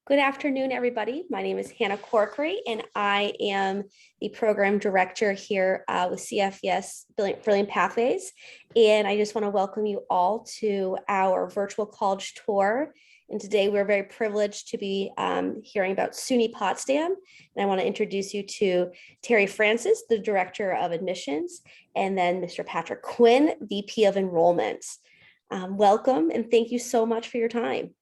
Good afternoon, everybody. My name is Hannah Corkery, and I am the program director here with CFES Brilliant Pathways. And I just want to welcome you all to our virtual college tour. And today we're very privileged to be hearing about SUNY Potsdam. And I want to introduce you to Terry Francis, the Director of Admissions, and then Mr. Patrick Quinn, VP of Enrollment. Welcome, and thank you so much for your time.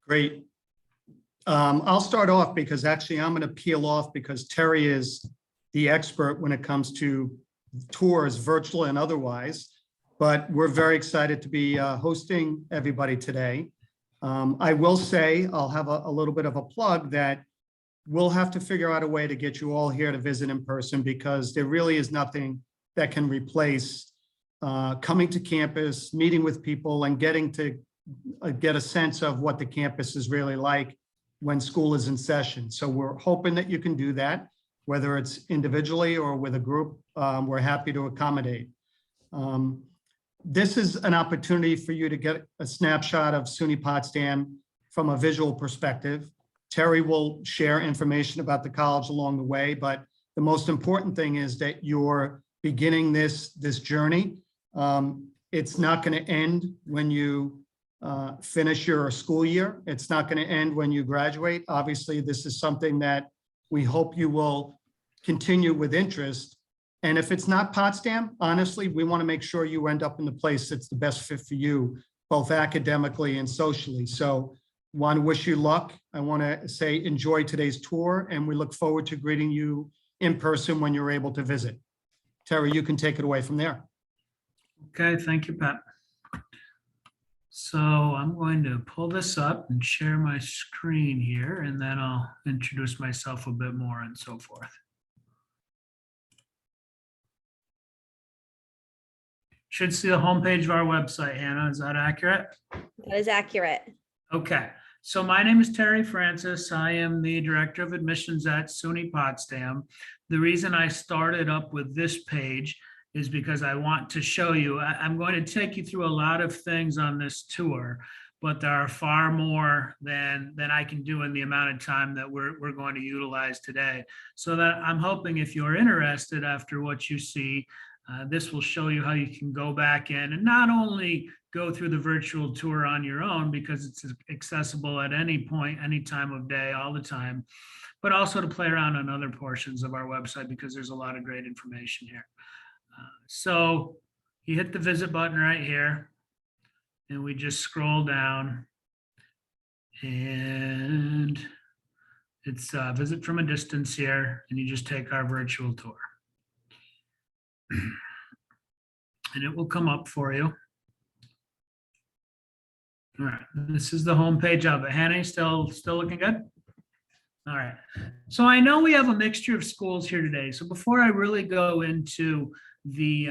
Great. I'll start off because actually I'm going to peel off because Terry is the expert when it comes to tours, virtual and otherwise. But we're very excited to be hosting everybody today. I will say I'll have a little bit of a plug that we'll have to figure out a way to get you all here to visit in person because there really is nothing that can replace coming to campus, meeting with people, and getting to get a sense of what the campus is really like when school is in session. So we're hoping that you can do that, whether it's individually or with a group. We're happy to accommodate. This is an opportunity for you to get a snapshot of SUNY Potsdam from a visual perspective. Terry will share information about the college along the way, but the most important thing is that you're beginning this journey. It's not going to end when you finish your school year. It's not going to end when you graduate. Obviously, this is something that we hope you will continue with interest. And if it's not Potsdam, honestly, we want to make sure you end up in the place that's the best fit for you, both academically and socially. So want to wish you luck. I want to say enjoy today's tour, and we look forward to greeting you in person when you're able to visit. Terry, you can take it away from there. Okay, thank you, Pat. So I'm going to pull this up and share my screen here, and then I'll introduce myself a bit more and so forth. Should see the homepage of our website, Hannah. Is that accurate? That is accurate. Okay. So my name is Terry Francis. I am the Director of Admissions at SUNY Potsdam. The reason I started up with this page is because I want to show you, I'm going to take you through a lot of things on this tour, but there are far more than I can do in the amount of time that we're going to utilize today. So that I'm hoping if you're interested after what you see, this will show you how you can go back in and not only go through the virtual tour on your own because it's accessible at any point, any time of day, all the time, but also to play around on other portions of our website because there's a lot of great information here. So you hit the visit button right here and we just scroll down and it's visit from a distance here, and you just take our virtual tour and it will come up for you. All right, this is the home page of it. Hannah, still looking good? All right, so I know we have a mixture of schools here today. So before I really go into the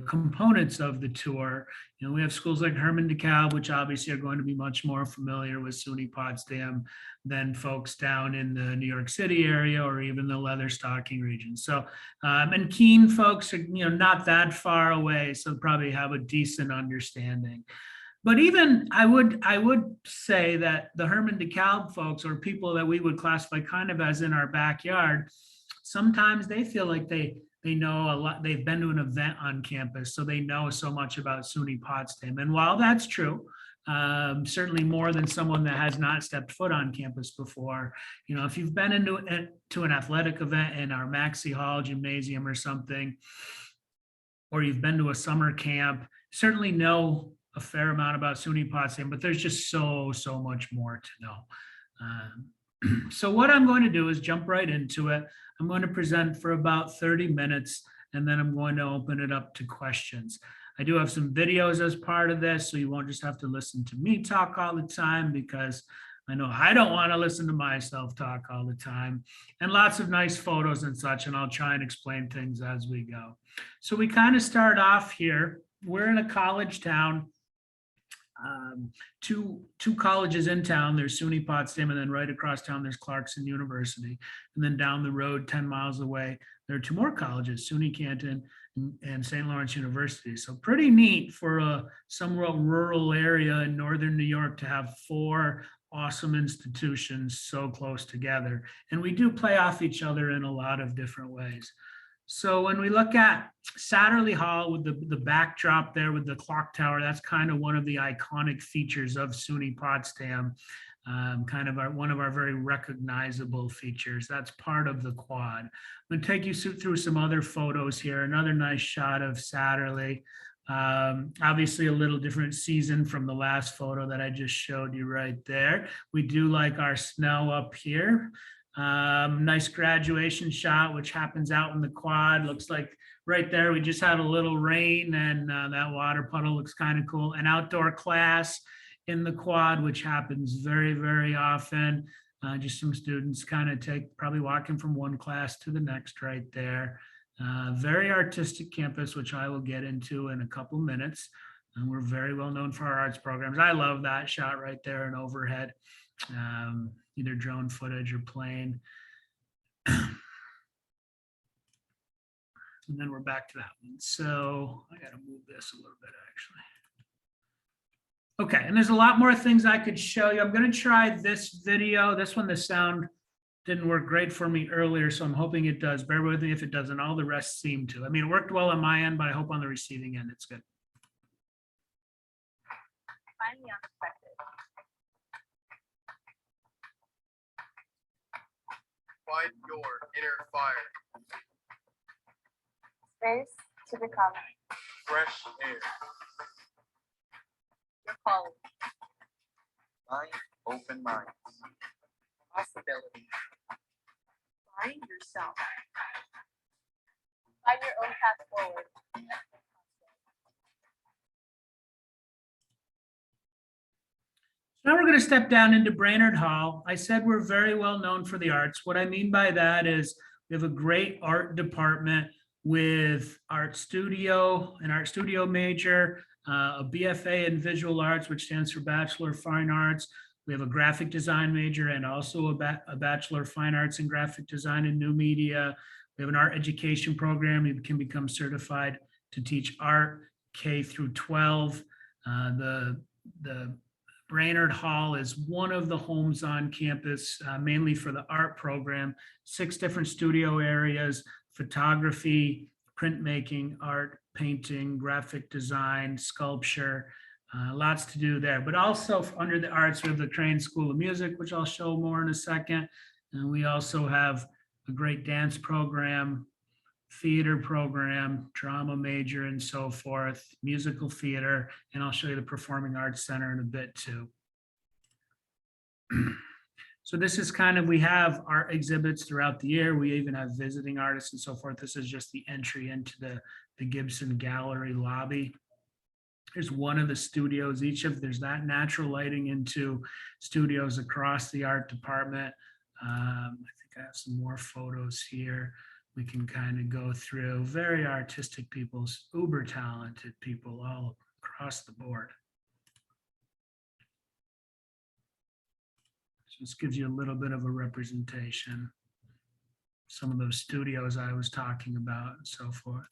components of the tour, we have schools like Herman DeKalb, which obviously are going to be much more familiar with SUNY Potsdam than folks down in the New York City area or even the Leatherstocking region. So, and Keene folks are not that far away, so probably have a decent understanding. But even I would say that the Herman DeKalb folks, or people that we would classify kind of as in our backyard, sometimes they feel like they know a lot. They've been to an event on campus, so they know so much about SUNY Potsdam. And while that's true, certainly more than someone that has not stepped foot on campus before, if you've been into an athletic event in our Maxey Hall gymnasium or something, or you've been to a summer camp, certainly know a fair amount about SUNY Potsdam, but there's just so much more to know. So what I'm going to do is jump right into it. I'm going to present for about 30 minutes, and then I'm going to open it up to questions. I do have some videos as part of this, so you won't just have to listen to me talk all the time, because I know I don't want to listen to myself talk all the time, and lots of nice photos and such, and I'll try and explain things as we go. So we kind of start off here. We're in a college town. Two colleges in town. There's SUNY Potsdam, and then right across town there's Clarkson University, and then down the road 10 miles away there are two more colleges, SUNY Canton and St. Lawrence University. So pretty neat for a somewhat rural area in northern New York to have 4 awesome institutions so close together. And we do play off each other in a lot of different ways. So when we look at Satterley Hall with the backdrop there with the clock tower, that's kind of one of the iconic features of SUNY Potsdam. Kind of one of our very recognizable features. That's part of the quad. I'm going to take you through some other photos here. Another nice shot of Satterley. Obviously a little different season from the last photo that I just showed you right there. We do like our snow up here. Nice graduation shot, which happens out in the quad. Looks like right there, we just had a little rain and that water puddle looks kind of cool. An outdoor class in the quad, which happens very, very often. Just some students kind of probably walking from one class to the next right there. Very artistic campus, which I will get into in a couple minutes. And we're very well known for our arts programs. I love that shot right there and overhead, either drone footage or plane. And then we're back to that one. So I got to move this a little bit, actually. Okay, and there's a lot more things I could show you. I'm going to try this video. This one, the sound didn't work great for me earlier, so I'm hoping it does. Bear with me if it doesn't. All the rest seem to. I mean, it worked well on my end, but I hope on the receiving end it's good. Find the unexpected. Find your inner fire. Space to become Fresh air. your calling. Mind, open minds. Possibility. Find yourself. Find your own path forward. Now we're going to step down into Brainerd Hall. I said we're very well known for the arts. What I mean by that is we have a great art department with art studio, an art studio major, a BFA in visual arts, which stands for Bachelor of Fine Arts. We have a graphic design major and also a Bachelor of Fine Arts in graphic design and new media. We have an art education program. You can become certified to teach art K through 12. The Brainerd Hall is one of the homes on campus, mainly for the art program. 6 different studio areas: photography, printmaking, art, painting, graphic design, sculpture. Lots to do there. But also under the arts, we have the Crane School of Music, which I'll show more in a second. And we also have a great dance program, theater program, drama major, and so forth, musical theater, and I'll show you the Performing Arts Center in a bit too. So this is kind of, we have art exhibits throughout the year. We even have visiting artists and so forth. This is just the entry into the Gibson Gallery lobby. Here's one of the studios. There's that natural lighting into studios across the art department. I think I have some more photos here. We can kind of go through. Very artistic people, uber talented people all across the board. So this gives you a little bit of a representation. Some of those studios I was talking about and so forth.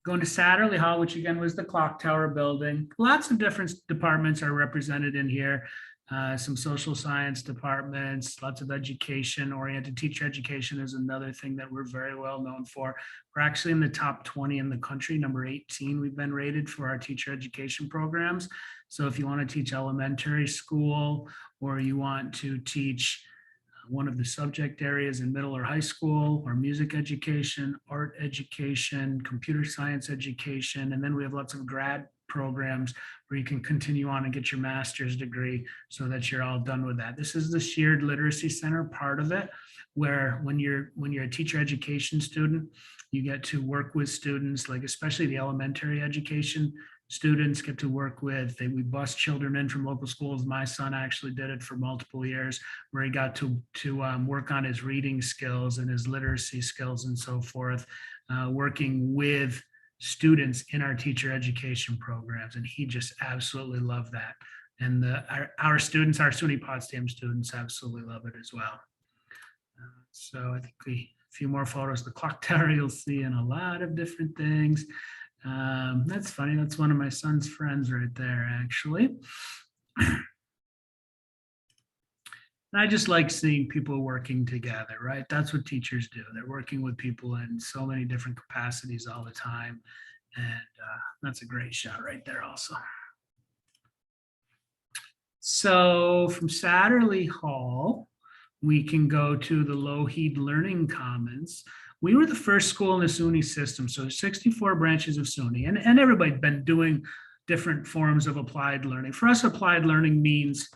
Going to Satterley Hall, which again was the clock tower building. Lots of different departments are represented in here. Some social science departments, lots of education oriented. Teacher education is another thing that we're very well known for. We're actually in the top 20 in the country, number 18 we've been rated for our teacher education programs. So if you want to teach elementary school, or you want to teach one of the subject areas in middle or high school, or music education, art education, computer science education, and then we have lots of grad programs where you can continue on and get your master's degree so that you're all done with that. This is the Shared Literacy Center part of it, where when you're a teacher education student, you get to work with students, like especially the elementary education students get to work with. We bus children in from local schools. My son actually did it for multiple years, where he got to work on his reading skills and his literacy skills and so forth, working with students in our teacher education programs. And he just absolutely loved that. And our students, our SUNY Potsdam students absolutely love it as well. So I think a few more photos, the clock tower you'll see in a lot of different things. That's funny. That's one of my son's friends right there, actually. And I just like seeing people working together, right? That's what teachers do. They're working with people in so many different capacities all the time. And that's a great shot right there also. So from Satterley Hall, we can go to the Lougheed Learning Commons. We were the first school in the SUNY system. So there's 64 branches of SUNY, and everybody's been doing different forms of applied learning. For us, applied learning means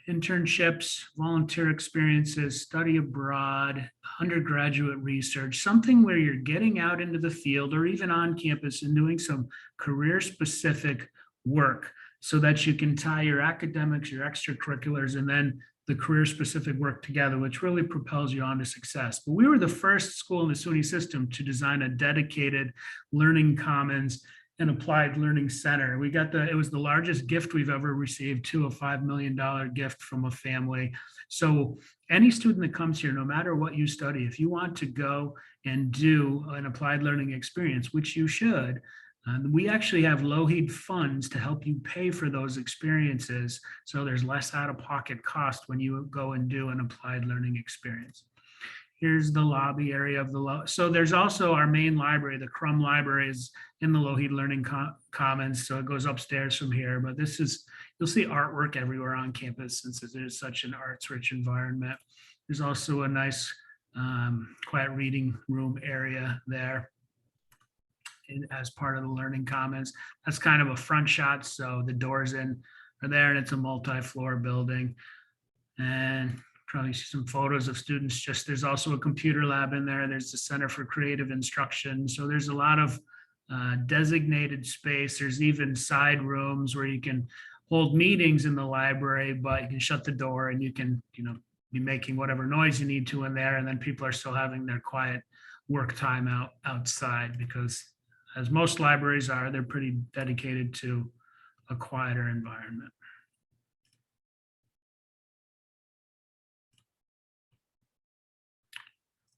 internships, volunteer experiences, study abroad, undergraduate research, something where you're getting out into the field or even on campus and doing some career-specific work so that you can tie your academics, your extracurriculars, and then the career-specific work together, which really propels you on to success. But we were the first school in the SUNY system to design a dedicated learning commons and applied learning center. It was the largest gift we've ever received, to a $5 million gift from a family. So any student that comes here, no matter what you study, if you want to go and do an applied learning experience, which you should, we actually have Lougheed funds to help you pay for those experiences. So there's less out-of-pocket cost when you go and do an applied learning experience. Here's the lobby area of so there's also our main library. The Crum Library is in the Lougheed Learning Commons. So it goes upstairs from here, but you'll see artwork everywhere on campus since it is such an arts-rich environment. There's also a nice quiet reading room area there as part of the Learning Commons. That's kind of a front shot. So the doors are there, and it's a multi-floor building. And probably see some photos of students. There's also a computer lab in there. There's the Center for Creative Instruction. So there's a lot of designated space. There's even side rooms where you can hold meetings in the library, but you can shut the door and you can, be making whatever noise you need to in there. And then people are still having their quiet work time outside, because as most libraries are, they're pretty dedicated to a quieter environment.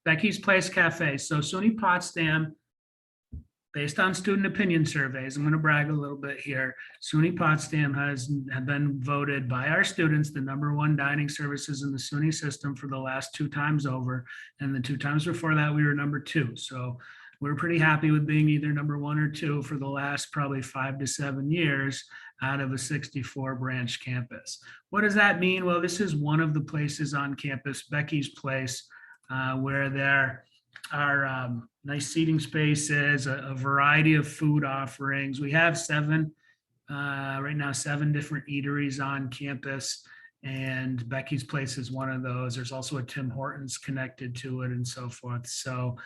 Becky's Place Cafe. So SUNY Potsdam, based on student opinion surveys, I'm going to brag a little bit here. SUNY Potsdam have been voted by our students the #1 dining services in the SUNY system for the last 2 times over. And the 2 times before that, we were #2. So we're pretty happy with being either #1 or 2 for the last probably 5 to 7 years out of a 64 branch campus. What does that mean? Well, this is one of the places on campus, Becky's Place, where there are nice seating spaces, a variety of food offerings. We have right now, 7 different eateries on campus, and Becky's Place is one of those. There's also a Tim Hortons connected to it and so forth. So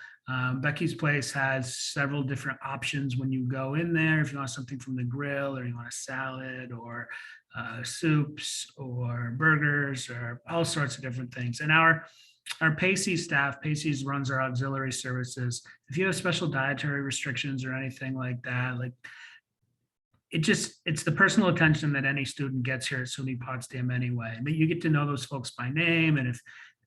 Becky's Place has several different options when you go in there. If you want something from the grill, or you want a salad, or soups, or burgers, or all sorts of different things. And our Pacey's staff, Pacey's runs our auxiliary services. If you have special dietary restrictions or anything like that, it's the personal attention that any student gets here at SUNY Potsdam anyway. But you get to know those folks by name, and if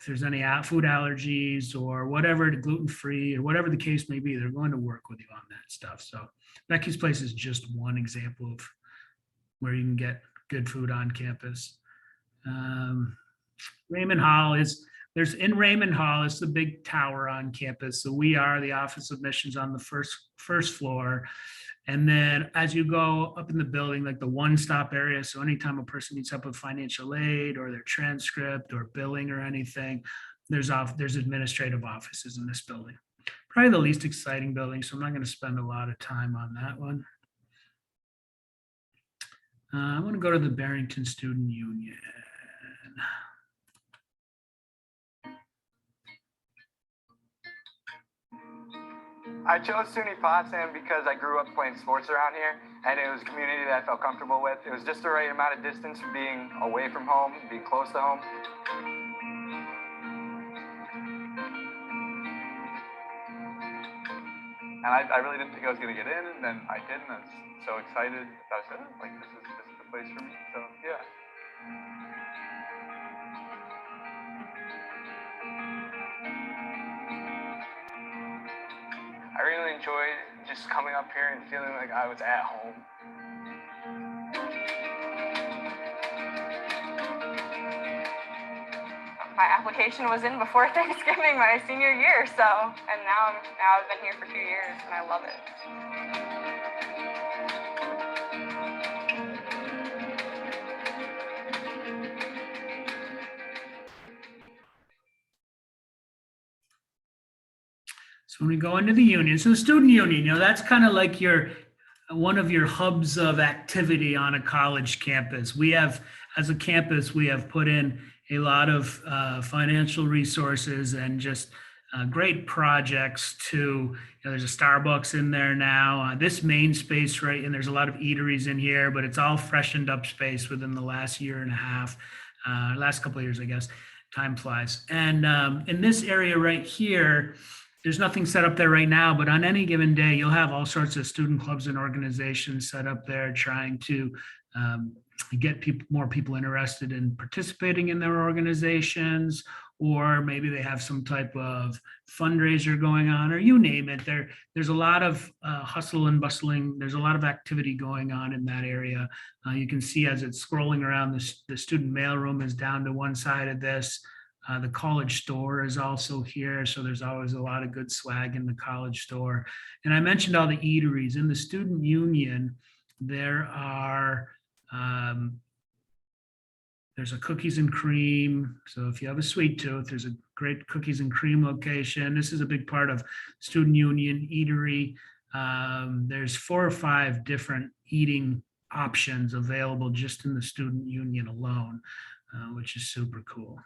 there's any food allergies or whatever, gluten-free or whatever the case may be, they're going to work with you on that stuff. So Becky's Place is just one example of where you can get good food on campus. Raymond Hall in Raymond Hall, it's the big tower on campus. So we are the Office of Admissions on the first floor. And then as you go up in the building, like the one-stop area, so anytime a person needs help with financial aid or their transcript or billing or anything, there's administrative offices in this building. Probably the least exciting building, so I'm not going to spend a lot of time on that one. I want to go to the Barrington Student Union. I chose SUNY Potsdam because I grew up playing sports around here, and it was a community that I felt comfortable with. It was just the right amount of distance from being away from home, being close to home. And I really didn't think I was going to get in, and then I did, and I was so excited. I said, this is the place for me. So yeah. Yeah. I really enjoyed just coming up here and feeling like I was at home. My application was in before Thanksgiving my senior year, so, and now I've been here for 2 years and I love it. So when we go into the union, so the student union, that's kind of like one of your hubs of activity on a college campus. We have, as a campus, we have put in a lot of financial resources and just great projects to, there's a Starbucks in there now, this main space, right? And there's a lot of eateries in here, but it's all freshened up space within the last year and a half, last couple of years, I guess. Time flies. And in this area right here, there's nothing set up there right now, but on any given day, you'll have all sorts of student clubs and organizations set up there trying to get more people interested in participating in their organizations, or maybe they have some type of fundraiser going on, or you name it. There's a lot of hustle and bustling. There's a lot of activity going on in that area. You can see as it's scrolling around, the student mailroom is down to one side of this. The college store is also here, so there's always a lot of good swag in the college store. And I mentioned all the eateries. In the student union, there are there's a cookies and cream. So if you have a sweet tooth, there's a great cookies and cream location. This is a big part of student union eatery. There's 4 or 5 different eating options available just in the student union alone, which is super cool.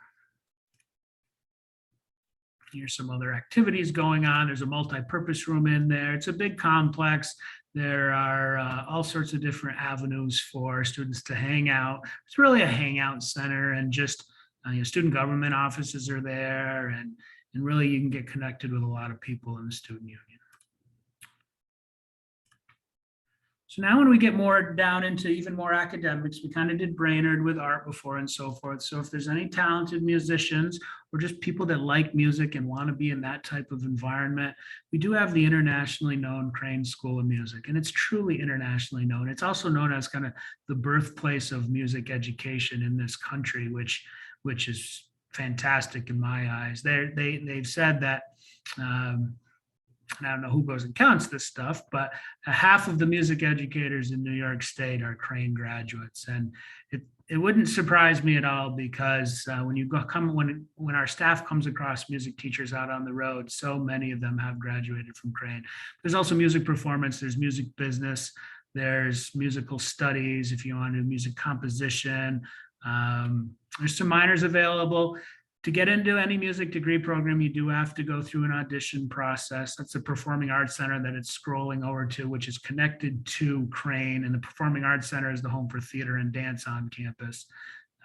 Here's some other activities going on. There's a multi-purpose room in there. It's a big complex. There are all sorts of different avenues for students to hang out. It's really a hangout center, and just student government offices are there, and really you can get connected with a lot of people in the student union. So now when we get more down into even more academics, we kind of did Brainerd with art before and so forth. So if there's any talented musicians or just people that like music and want to be in that type of environment, we do have the internationally known Crane School of Music, and it's truly internationally known. It's also known as kind of the birthplace of music education in this country, which is fantastic in my eyes. They've said that, and I don't know who goes and counts this stuff, but half of the music educators in New York State are Crane graduates. And it wouldn't surprise me at all, because when our staff comes across music teachers out on the road, so many of them have graduated from Crane. There's also music performance, there's music business, there's musical studies if you want to do music composition. There's some minors available. To get into any music degree program, you do have to go through an audition process. That's the Performing Arts Center that it's scrolling over to, which is connected to Crane. And the Performing Arts Center is the home for theater and dance on campus.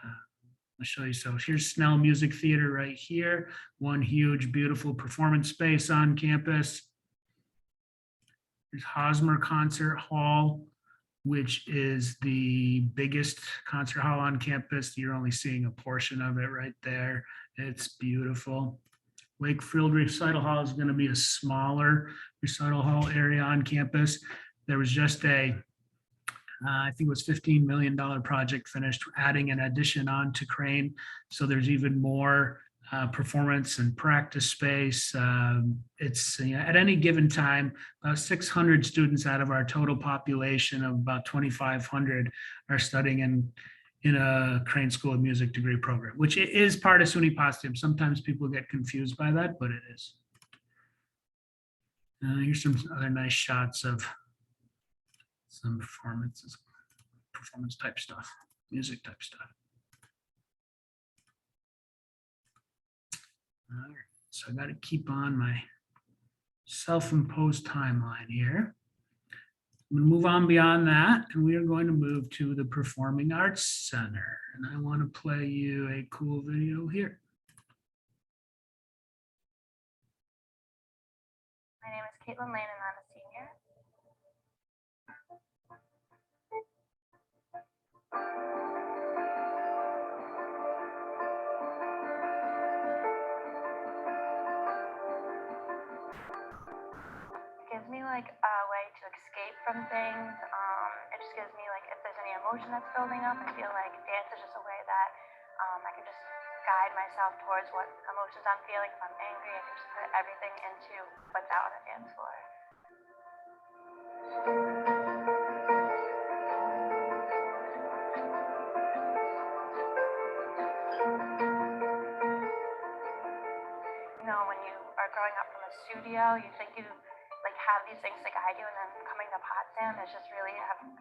I'll show you. So here's Snell Music Theater right here. One huge, beautiful performance space on campus. There's Hosmer Concert Hall, which is the biggest concert hall on campus. You're only seeing a portion of it right there. It's beautiful. Wakefield Recital Hall is going to be a smaller recital hall area on campus. There was just I think it was $15 million project finished, adding an addition onto Crane. So there's even more performance and practice space. It's at any given time, about 600 students out of our total population of about 2,500 are studying in a Crane School of Music degree program, which is part of SUNY Potsdam. Sometimes people get confused by that, but it is. Here's some other nice shots of some performance type stuff, music type stuff. All right, so I got to keep on my self-imposed timeline here. I'm going to move on beyond that, and we are going to move to the Performing Arts Center. And I want to play you a cool video here. My name is Caitlin Lane, and I'm a senior. gives me like a way to escape from things. It just gives me like if there's any emotion that's building up, I feel like dance is just a way that I can just guide myself towards what emotions I'm feeling. If I'm angry, I can just put everything into what's out on the dance floor. You know, when you are growing up from a studio, you think you like have these things to guide you, and then coming to Potsdam is just really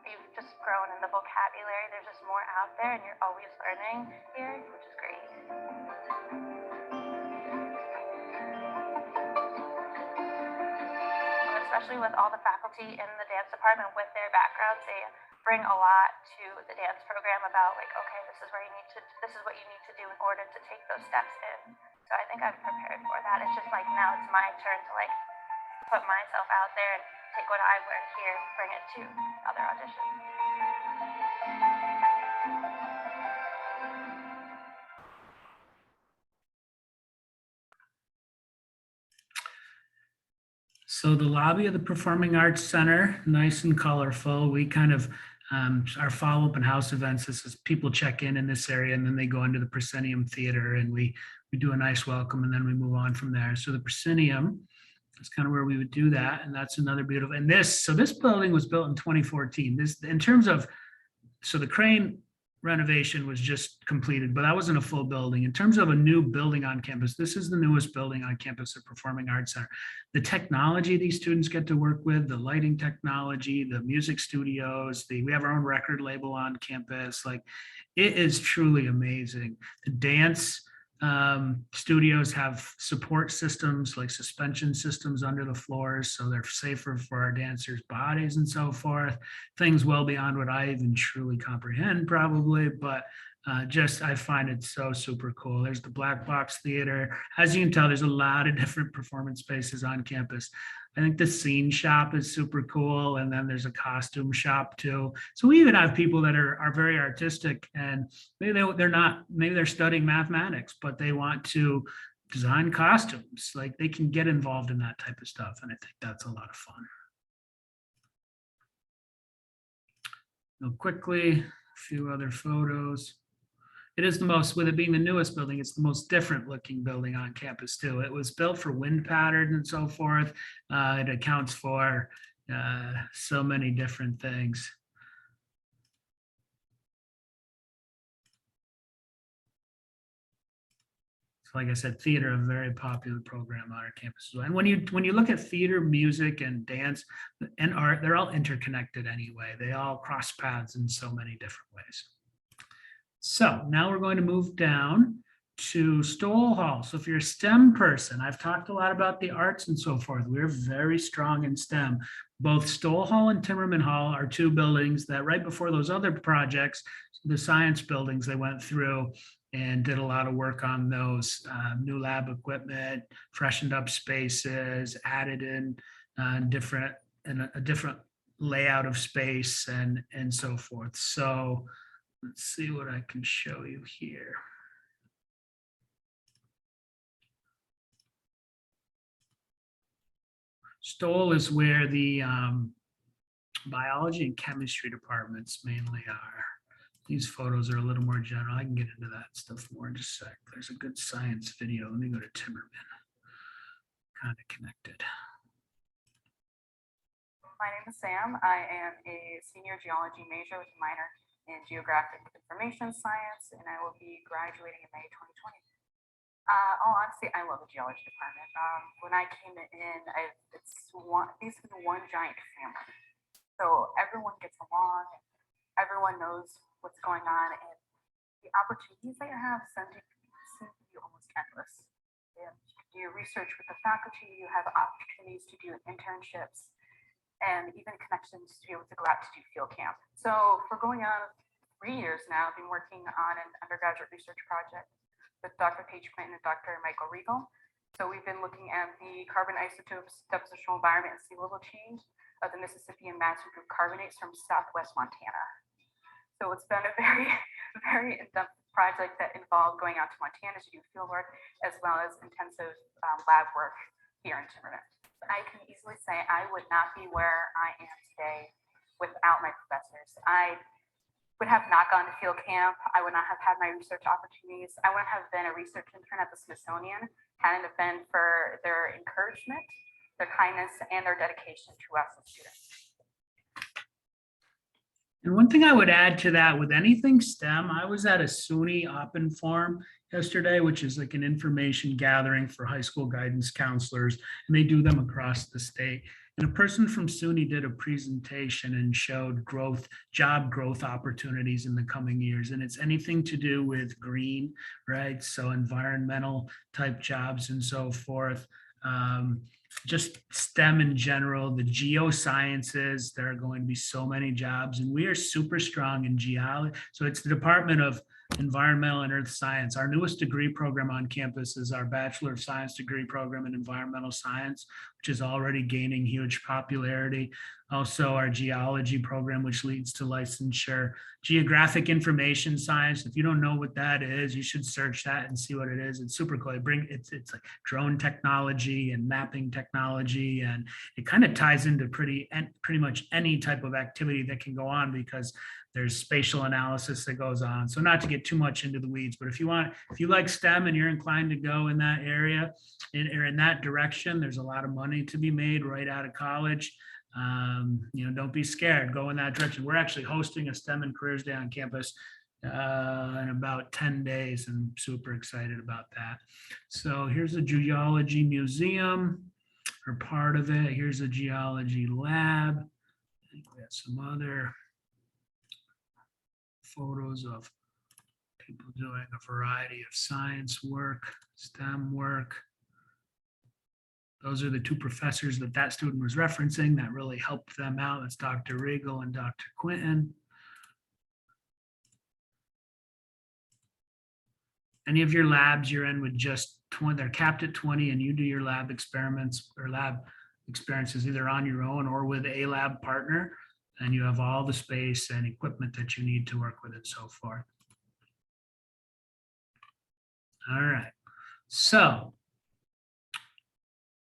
you've just grown in the vocabulary. There's just more out there, and you're always learning here, which is great. Especially with all the faculty in the dance department with their backgrounds, they bring a lot to the dance program about like, okay, this is what you need to do in order to take those steps in. So I think I'm prepared for that. It's just like now it's my turn to like put myself out there and take what I've learned here, bring it to other auditions. So the lobby of the Performing Arts Center, nice and colorful. We kind of, our follow-up and house events, this is people check in this area and then they go into the Proscenium Theater and we do a nice welcome and then we move on from there. So the Proscenium is kind of where we would do that. And that's another beautiful, and this building was built in 2014. This, in terms of, so the crane renovation was just completed, but that wasn't a full building. In terms of a new building on campus, this is the newest building on campus at Performing Arts Center. The technology these students get to work with, the lighting technology, the music studios, we have our own record label on campus. Like, it is truly amazing. The dance studios have support systems like suspension systems under the floors, so they're safer for our dancers' bodies and so forth. Things well beyond what I even truly comprehend probably, but I find it so super cool. There's the Black Box Theater. As you can tell, there's a lot of different performance spaces on campus. I think the scene shop is super cool. And then there's a costume shop too. So we even have people that are very artistic and maybe they're studying mathematics, but they want to design costumes. Like, they can get involved in that type of stuff. And I think that's a lot of fun. Real quickly, a few other photos. It is the most, with it being the newest building, it's the most different looking building on campus too. It was built for wind patterns and so forth. It accounts for so many different things. So like I said, theater, a very popular program on our campus. And when you look at theater, music, and dance and art, they're all interconnected anyway. They all cross paths in so many different ways. So now we're going to move down to Stoll Hall. So if you're a STEM person, I've talked a lot about the arts and so forth. We're very strong in STEM. Both Stoll Hall and Timmerman Hall are two buildings that right before those other projects, the science buildings, they went through and did a lot of work on those, new lab equipment, freshened up spaces, added in a different layout of space and so forth. So let's see what I can show you here. Stoll is where the biology and chemistry departments mainly are. These photos are a little more general. I can get into that stuff more in just a sec. There's a good science video. Let me go to Timmerman. Kind of connected. My name is Sam. I am a senior geology major with a minor in geographic information science, and I will be graduating in May 2020. Honestly, I love the geology department. When I came in, it's basically one giant family. So everyone gets along, and everyone knows what's going on, and the opportunities that you have seem to be almost endless. You can do research with the faculty, you have opportunities to do internships, and even connections to be able to go out to do field camp. So for going on 3 years now, I've been working on an undergraduate research project with Dr. Paige Clinton and Dr. Michael Riegel. So we've been looking at the carbon isotopes, depositional environment, and sea level change of the Mississippi and Madison group carbonates from Southwest Montana. So it's been a very, very in-depth project that involved going out to Montana to do field work, as well as intensive lab work here in Timmerman. I can easily say I would not be where I am today without my professors. I would have not gone to field camp. I would not have had my research opportunities. I wouldn't have been a research intern at the Smithsonian hadn't it been for their encouragement, their kindness, and their dedication to us as students. And one thing I would add to that with anything STEM, I was at a SUNY Open Forum yesterday, which is like an information gathering for high school guidance counselors, and they do them across the state. And a person from SUNY did a presentation and showed job growth opportunities in the coming years. And it's anything to do with green, right? So environmental type jobs and so forth. Just STEM in general, the geosciences, there are going to be so many jobs, and we are super strong in geology. So it's the Department of Environmental and Earth Science. Our newest degree program on campus is our Bachelor of Science degree program in Environmental Science, which is already gaining huge popularity. Also, our geology program, which leads to licensure. Geographic Information Science, if you don't know what that is, you should search that and see what it is. It's super cool. It's like drone technology and mapping technology, and it kind of ties into pretty much any type of activity that can go on, because there's spatial analysis that goes on. So not to get too much into the weeds, but if you like STEM and you're inclined to go in that area or in that direction, there's a lot of money to be made right out of college. Don't be scared, go in that direction. We're actually hosting a STEM and Careers Day on campus in about 10 days. I'm super excited about that. So here's a geology museum, or part of it. Here's a geology lab. I think we got some other photos of people doing a variety of science work, STEM work. Those are the two professors that student was referencing that really helped them out. It's Dr. Regal and Dr. Quinton. Any of your labs you're in with just 20, they're capped at 20, and you do your lab experiments or lab experiences either on your own or with a lab partner, and you have all the space and equipment that you need to work with and so forth. All right, so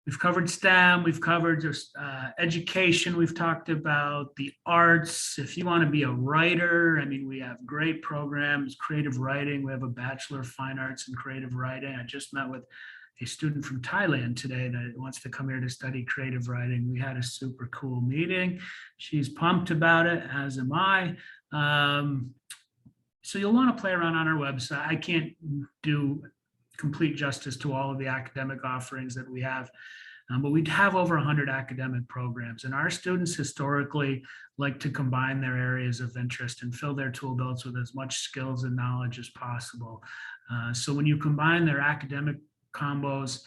we've covered STEM, we've covered just education, we've talked about the arts. If you want to be a writer, I mean, we have great programs, creative writing. We have a Bachelor of Fine Arts in Creative Writing. I just met with a student from Thailand today that wants to come here to study creative writing. We had a super cool meeting. She's pumped about it, as am I. So you'll want to play around on our website. I can't do complete justice to all of the academic offerings that we have, but we have over 100 academic programs, and our students historically like to combine their areas of interest and fill their tool belts with as much skills and knowledge as possible. So when you combine their academic combos,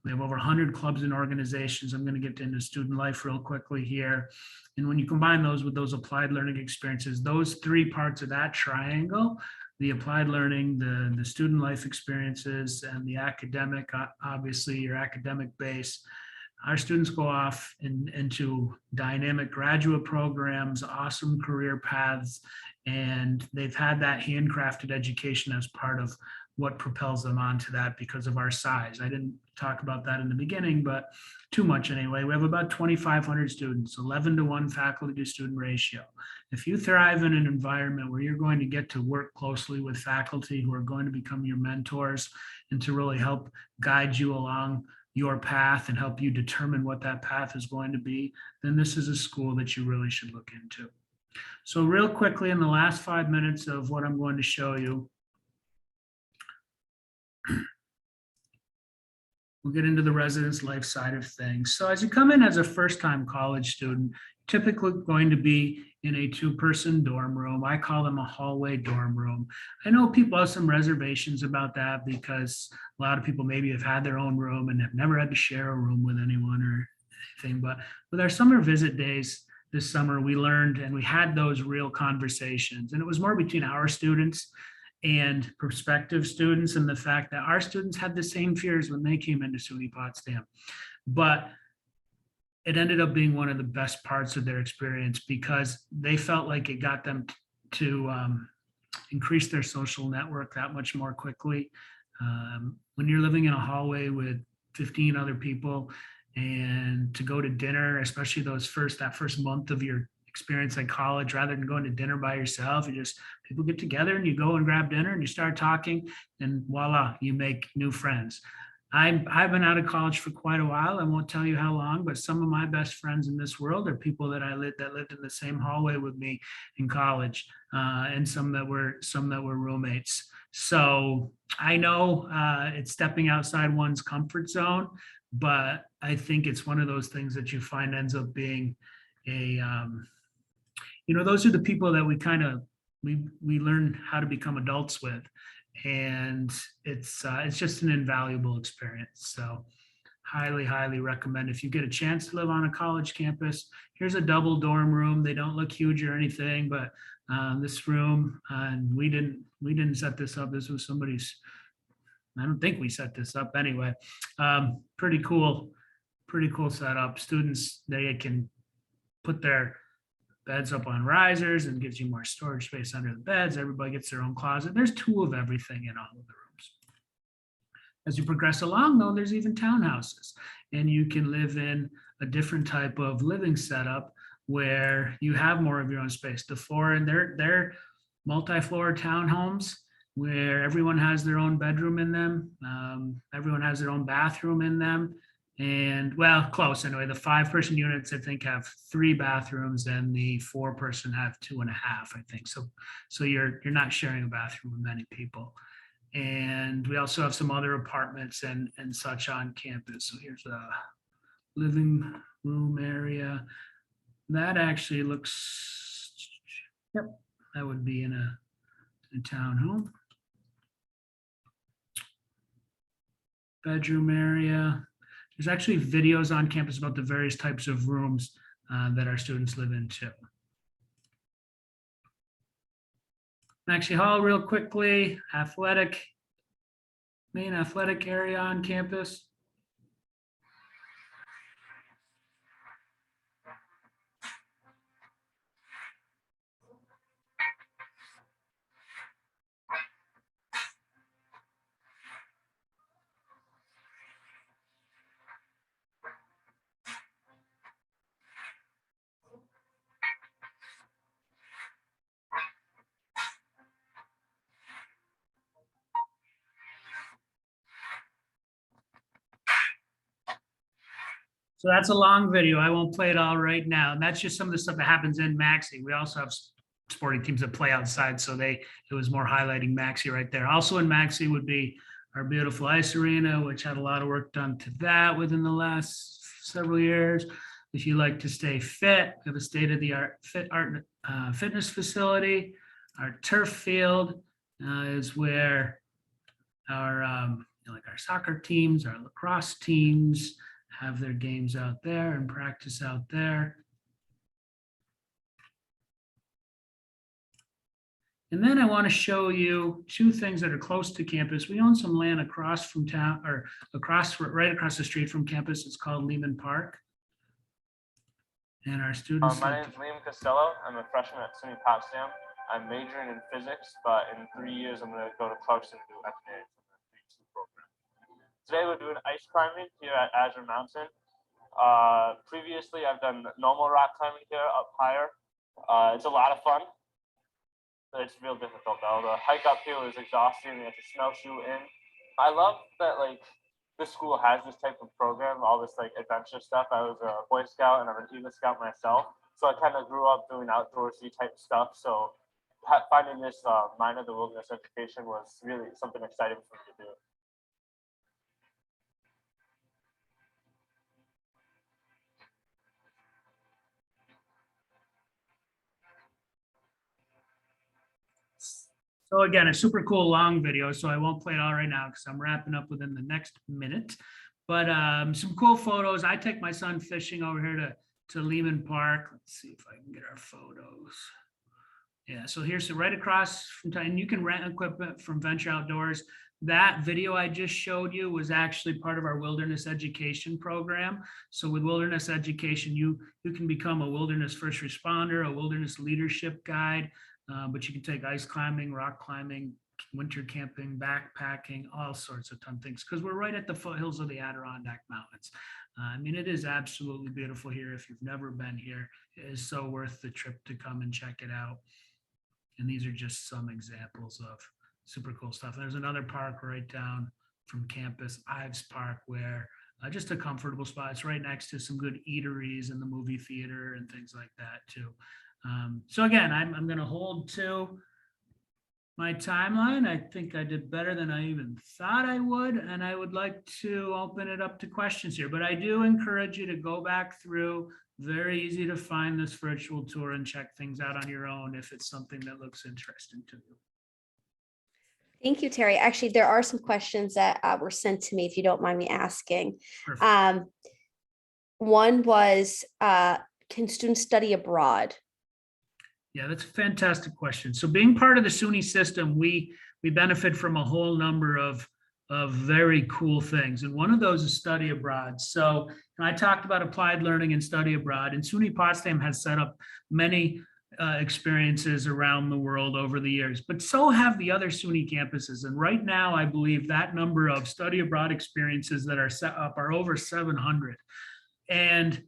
we have over 100 clubs and organizations. I'm going to get into student life real quickly here. And when you combine those with those applied learning experiences, those three parts of that triangle, the applied learning, the student life experiences, and the academic, obviously your academic base, our students go off into dynamic graduate programs, awesome career paths, and they've had that handcrafted education as part of what propels them onto that because of our size. I didn't talk about that in the beginning, but too much anyway. We have about 2,500 students, 11-to-1 faculty to student ratio. If you thrive in an environment where you're going to get to work closely with faculty who are going to become your mentors and to really help guide you along your path and help you determine what that path is going to be, then this is a school that you really should look into. So real quickly, in the last 5 minutes of what I'm going to show you, we'll get into the residence life side of things. So as you come in as a first-time college student, typically going to be in a two-person dorm room. I call them a hallway dorm room. I know people have some reservations about that because a lot of people maybe have had their own room and have never had to share a room with anyone or anything. But with our summer visit days this summer, we learned and we had those real conversations. And it was more between our students and prospective students, and the fact that our students had the same fears when they came into SUNY Potsdam. But it ended up being one of the best parts of their experience because they felt like it got them to increase their social network that much more quickly. When you're living in a hallway with 15 other people, And to go to dinner, especially that first month of your experience at college, rather than going to dinner by yourself, people get together and you go and grab dinner and you start talking, and voila, you make new friends. I've been out of college for quite a while. I won't tell you how long, but some of my best friends in this world are people that lived in the same hallway with me in college, and some that were roommates. So I know it's stepping outside one's comfort zone, but I think it's one of those things that you find ends up being those are the people that we learn how to become adults with. And it's just an invaluable experience. So highly recommend, if you get a chance to live on a college campus. Here's a double dorm room. They don't look huge or anything, but this room, and we didn't set this up. This was somebody's. I don't think we set this up anyway. Pretty cool setup. Students, they can put their beds up on risers and gives you more storage space under the beds. Everybody gets their own closet. There's 2 of everything in all of the rooms. As you progress along, though, there's even townhouses, and you can live in a different type of living setup where you have more of your own space. They're multi-floor townhomes where everyone has their own bedroom in them. Everyone has their own bathroom in them. And well, close anyway. The 5-person units, I think, have 3 bathrooms, and the 4-person have 2.5, I think. So you're not sharing a bathroom with many people. And we also have some other apartments and such on campus. So here's a living room area. That actually looks, yep, that would be in a townhome. Bedroom area. There's actually videos on campus about the various types of rooms that our students live in too. Maxey Hall, real quickly, main athletic area on campus. So that's a long video. I won't play it all right now. And that's just some of the stuff that happens in Maxey. We also have sporting teams that play outside. So it was more highlighting Maxey right there. Also in Maxey would be our beautiful ice arena, which had a lot of work done to that within the last several years. If you like to stay fit, we have a state-of-the-art fitness facility. Our turf field is where our our soccer teams, our lacrosse teams have their games out there and practice out there. And then I want to show you 2 things that are close to campus. We own some land across from town, or right across the street from campus. It's called Lehman Park. And our students. My name is Liam Costello. I'm a freshman at SUNY Potsdam. I'm majoring in physics, but in 3 years, I'm going to go to Clarkson and do engineering from the 3-2 program. Today, we're doing ice climbing here at Azure Mountain. Previously, I've done normal rock climbing here up higher. It's a lot of fun. It's real difficult though. The hike up here is exhausting. You have to snowshoe in. I love that this school has this type of program, all this adventure stuff. I was a Boy Scout and I'm an Eagle Scout myself, so I kind of grew up doing outdoorsy type stuff. So finding this minor, the wilderness education, was really something exciting for me to do. So again, a super cool long video, so I won't play it all right now because I'm wrapping up within the next minute. But some cool photos. I take my son fishing over here to Lehman Park. Let's see if I can get our photos. Yeah, so here's right across from time. You can rent equipment from Venture Outdoors. That video I just showed you was actually part of our wilderness education program. So with wilderness education, you can become a wilderness first responder, a wilderness leadership guide. But you can take ice climbing, rock climbing, winter camping, backpacking, all sorts of fun things, because we're right at the foothills of the Adirondack Mountains. I mean, it is absolutely beautiful here. If you've never been here, it is so worth the trip to come and check it out. And these are just some examples of super cool stuff. There's another park right down from campus, Ives Park, where just a comfortable spot. It's right next to some good eateries and the movie theater and things like that too. So again, I'm going to hold to my timeline. I think I did better than I even thought I would, and I would like to open it up to questions here, but I do encourage you to go back through. Very easy to find this virtual tour and check things out on your own if it's something that looks interesting to you. Thank you, Terry. Actually, there are some questions that were sent to me, if you don't mind me asking. Perfect. One was, can students study abroad? Yeah, that's a fantastic question. So being part of the SUNY system, we benefit from a whole number of very cool things. And one of those is study abroad. So I talked about applied learning and study abroad, and SUNY Potsdam has set up many experiences around the world over the years, but so have the other SUNY campuses. And right now, I believe that number of study abroad experiences that are set up are over 700. And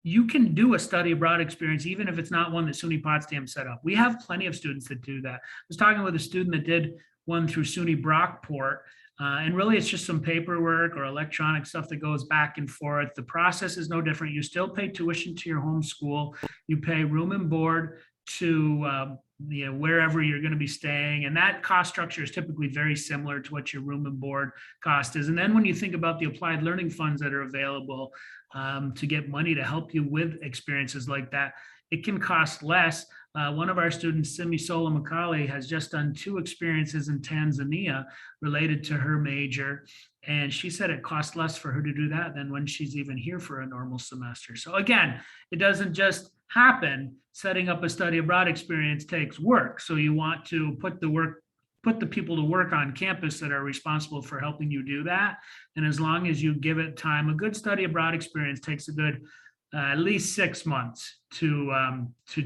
you can do a study abroad experience, even if it's not one that SUNY Potsdam set up. We have plenty of students that do that. I was talking with a student that did one through SUNY Brockport, and really it's just some paperwork or electronic stuff that goes back and forth. The process is no different. You still pay tuition to your home school. You pay room and board to wherever you're going to be staying, and that cost structure is typically very similar to what your room and board cost is. And then when you think about the applied learning funds that are available to get money to help you with experiences like that, it can cost less. One of our students, Simi Sola Makali, has just done 2 experiences in Tanzania related to her major. And she said it costs less for her to do that than when she's even here for a normal semester. So again, it doesn't just happen. Setting up a study abroad experience takes work. So you want to put the people to work on campus that are responsible for helping you do that. And as long as you give it time, a good study abroad experience takes a good at least 6 months to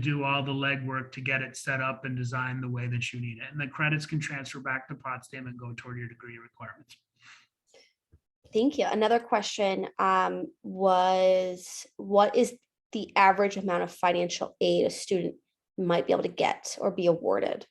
do all the legwork to get it set up and designed the way that you need it. And the credits can transfer back to Potsdam and go toward your degree requirements. Thank you. Another question was, what is the average amount of financial aid a student might be able to get or be awarded?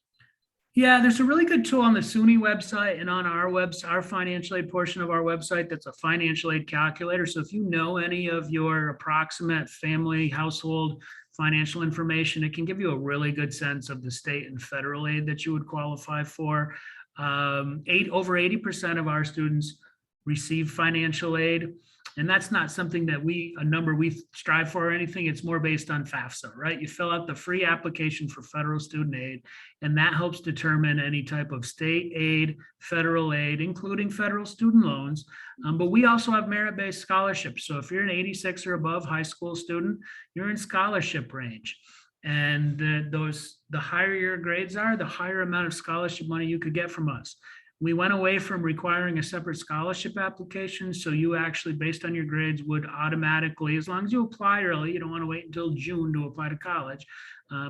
Yeah, there's a really good tool on the SUNY website and on our website, our financial aid portion of our website, that's a financial aid calculator. So if you know any of your approximate family household financial information, it can give you a really good sense of the state and federal aid that you would qualify for. Over 80% of our students receive financial aid. And that's not something that a number we strive for or anything. It's more based on FAFSA, right? You fill out the free application for federal student aid, and that helps determine any type of state aid, federal aid, including federal student loans. But we also have merit-based scholarships. So if you're an 86 or above high school student, you're in scholarship range. And the higher your grades are, the higher amount of scholarship money you could get from us. We went away from requiring a separate scholarship application. So you actually, based on your grades, would automatically, as long as you apply early, you don't want to wait until June to apply to college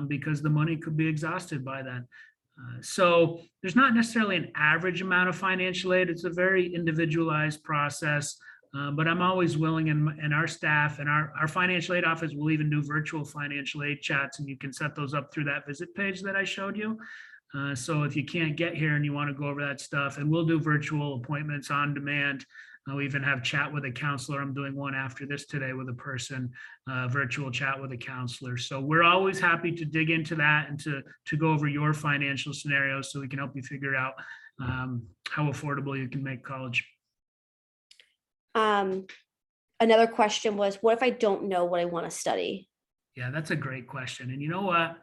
because the money could be exhausted by then. So there's not necessarily an average amount of financial aid. It's a very individualized process. But I'm always willing, and our staff and our financial aid office will even do virtual financial aid chats, and you can set those up through that visit page that I showed you. So if you can't get here and you want to go over that stuff, and we'll do virtual appointments on demand. We even have chat with a counselor. I'm doing one after this today with a person, virtual chat with a counselor. So we're always happy to dig into that and to go over your financial scenarios so we can help you figure out how affordable you can make college. Another question was, what if I don't know what I want to study? Yeah, that's a great question. And you know what?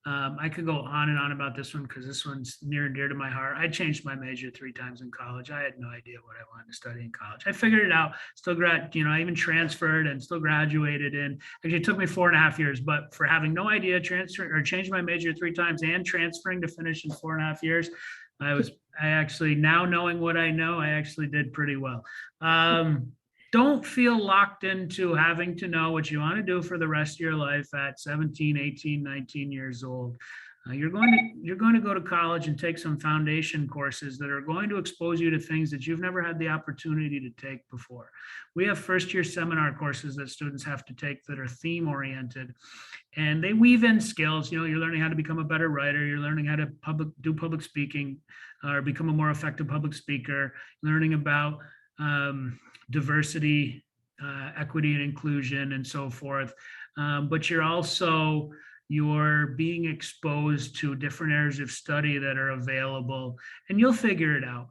I could go on and on about this one because this one's near and dear to my heart. I changed my major 3 times in college. I had no idea what I wanted to study in college. I figured it out. I even transferred and still graduated in. Actually, it took me 4.5 years, but for having no idea, changed my major 3 times and transferring to finish in 4.5 years, I actually, now knowing what I know, I actually did pretty well. Don't feel locked into having to know what you want to do for the rest of your life at 17, 18, 19 years old. You're going to go to college and take some foundation courses that are going to expose you to things that you've never had the opportunity to take before. We have first-year seminar courses that students have to take that are theme-oriented, and they weave in skills. You know, you're learning how to become a better writer. You're learning how to do public speaking, or become a more effective public speaker. Learning about diversity, equity, and inclusion, and so forth. But you're being exposed to different areas of study that are available, and you'll figure it out.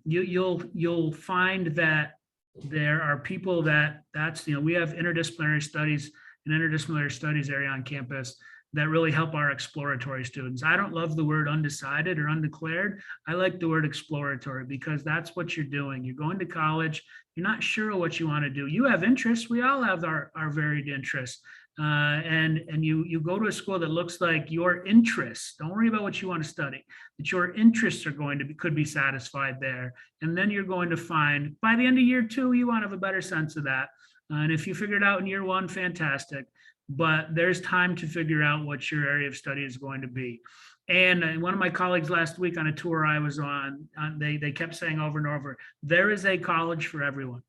You'll find that there are people we have interdisciplinary studies, an interdisciplinary studies area on campus that really help our exploratory students. I don't love the word undecided or undeclared. I like the word exploratory, because that's what you're doing. You're going to college, you're not sure what you want to do. You have interests. We all have our varied interests. And you go to a school that looks like your interests. Don't worry about what you want to study, that your interests are could be satisfied there. And then you're going to find by the end of year 2, you want to have a better sense of that. And if you figure it out in year 1, fantastic. But there's time to figure out what your area of study is going to be. And one of my colleagues last week on a tour I was on, they kept saying over and over, there is a college for everyone.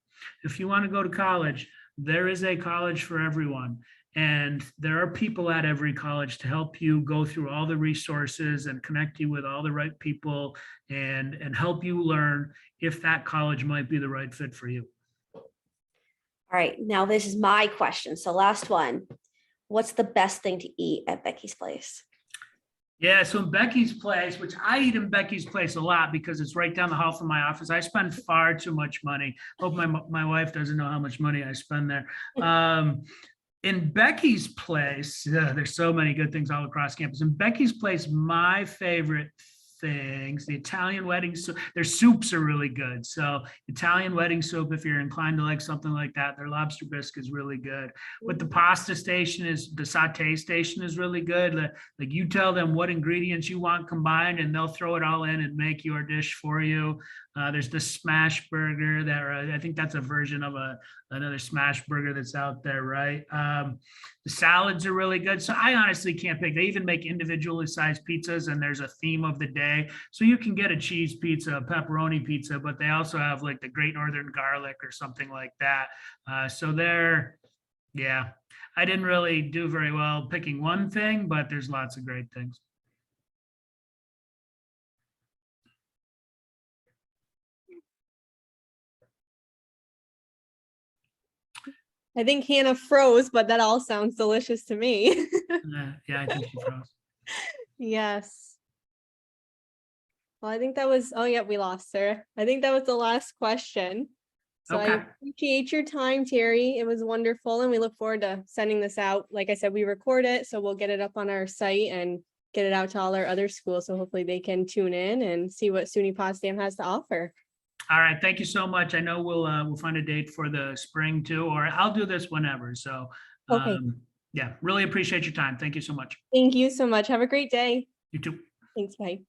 If you want to go to college, there is a college for everyone. And there are people at every college to help you go through all the resources and connect you with all the right people and help you learn if that college might be the right fit for you. All right, now this is my question. So last one, what's the best thing to eat at Becky's Place? Yeah, so in Becky's Place, which I eat in Becky's Place a lot because it's right down the hall from my office. I spend far too much money. Hope my wife doesn't know how much money I spend there. In Becky's Place, there's so many good things all across campus. In Becky's Place, my favorite things, the Italian wedding soup. Their soups are really good. So Italian wedding soup, if you're inclined to like something like that, their lobster bisque is really good. But the pasta station the saute station is really good. Like you tell them what ingredients you want combined and they'll throw it all in and make your dish for you. There's the smash burger that I think that's a version of another smash burger that's out there, right? The salads are really good. So I honestly can't pick. They even make individually sized pizzas and there's a theme of the day. So you can get a cheese pizza, a pepperoni pizza, but they also have like the Great Northern Garlic or something like that. Yeah, I didn't really do very well picking one thing, but there's lots of great things. I think Hannah froze, but that all sounds delicious to me. Yeah, I think she froze. Yes. Well, I think that was, oh yeah, we lost her. I think that was the last question. So Okay. I appreciate your time, Terry. It was wonderful. And we look forward to sending this out. Like I said, we record it, so we'll get it up on our site and get it out to all our other schools. So hopefully they can tune in and see what SUNY Potsdam has to offer. All right, thank you so much. I know we'll find a date for the spring too, or I'll do this whenever. So, Okay. Yeah, really appreciate your time. Thank you so much. Thank you so much. Have a great day. You too. Thanks. Bye.